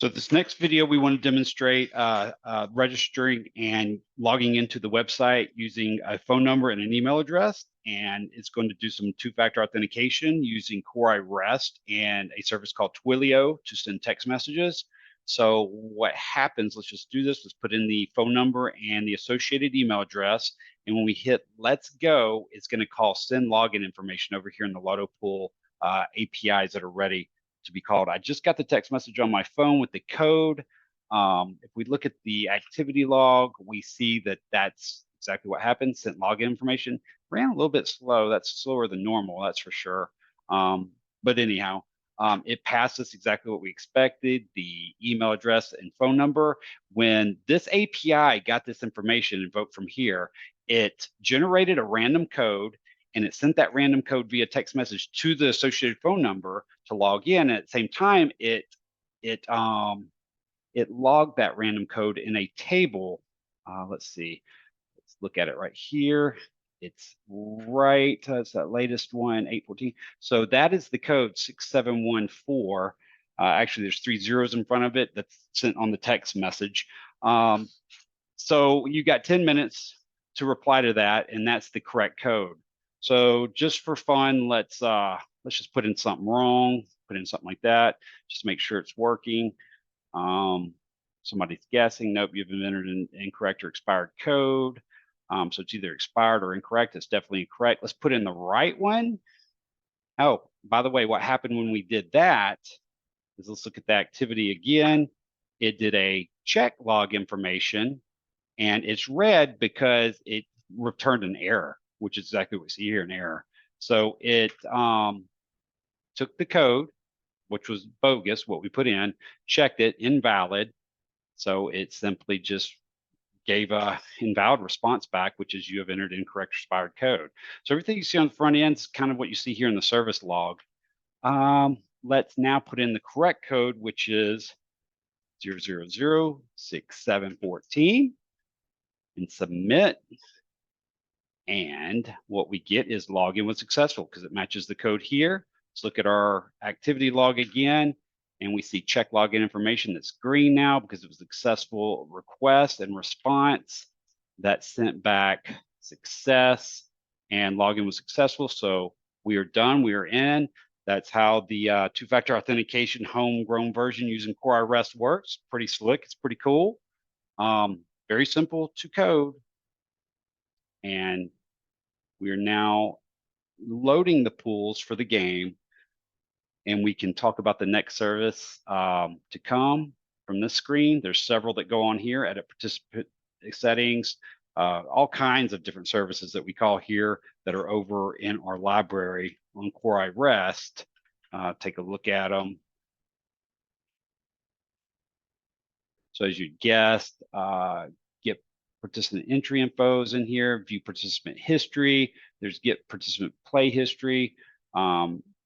So this next video, we want to demonstrate registering and logging into the website using a phone number and an email address. And it's going to do some two-factor authentication using CoreiRST and a service called Twilio to send text messages. So what happens, let's just do this. Let's put in the phone number and the associated email address. And when we hit let's go, it's going to call send login information over here in the LottoPool APIs that are ready to be called. I just got the text message on my phone with the code. If we look at the activity log, we see that that's exactly what happened. Sent login information. Ran a little bit slow. That's slower than normal, that's for sure. But anyhow, it passed us exactly what we expected, the email address and phone number. When this API got this information invoked from here, it generated a random code and it sent that random code via text message to the associated phone number to log in. At the same time, it logged that random code in a table. Let's see. Let's look at it right here. It's right. It's that latest one, 814. So that is the code 6714. Actually, there's 3 zeros in front of it that's sent on the text message. So you got 10 minutes to reply to that, and that's the correct code. So just for fun, let's just put in something wrong, put in something like that, just to make sure it's working. Somebody's guessing. Nope, you've entered an incorrect or expired code. So it's either expired or incorrect. It's definitely incorrect. Let's put in the right one. Oh, by the way, what happened when we did that is, let's look at the activity again. It did a check log information, and it's red because it returned an error, which is exactly what we see here, an error. So it took the code, which was bogus, what we put in, checked it, invalid. So it simply just gave a invalid response back, which is you have entered incorrect expired code. So everything you see on the front end is kind of what you see here in the service log. Let's now put in the correct code, which is 0006714, and submit. And what we get is login was successful because it matches the code here. Let's look at our activity log again, and we see check login information that's green now because it was a successful request and response that sent back success, and login was successful. So we are done, we are in. That's how the two-factor authentication homegrown version using CoreiRST works. Pretty slick, it's pretty cool. Very simple to code. And we are now loading the pools for the game, and we can talk about the next service to come from this screen. There's several that go on here: edit participant settings, all kinds of different services that we call here that are over in our library on CoreiRST. Take a look at them. So as you guessed, get participant entry info is in here, view participant history, there's get participant play history,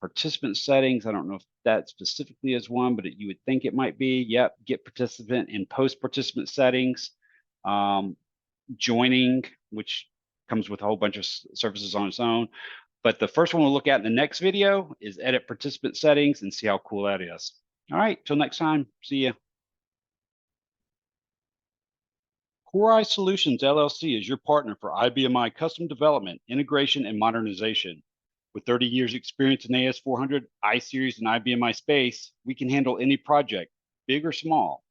participant settings. I don't know if that specifically is one, but you would think it might be. Yep, get participant and post participant settings, joining, which comes with a whole bunch of services on its own. But the first one we'll look at in the next video is edit participant settings and see how cool that is. All right, till next time, see ya. Solutions LLC is your partner for IBMI custom development, integration, and modernization. With 30 years experience in AS400, iSeries, and IBMI space, we can handle any project, big or small.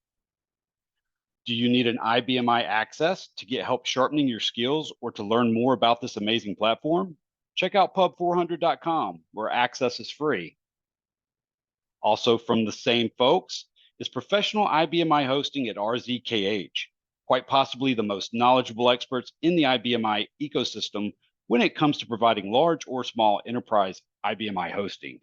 Do you need an IBMI access to get help sharpening your skills or to learn more about this amazing platform? Check out pub400.com, where access is free. Also from the same folks is professional IBMI hosting at RZKH, quite possibly the most knowledgeable experts in the IBMI ecosystem when it comes to providing large or small enterprise IBMI hosting.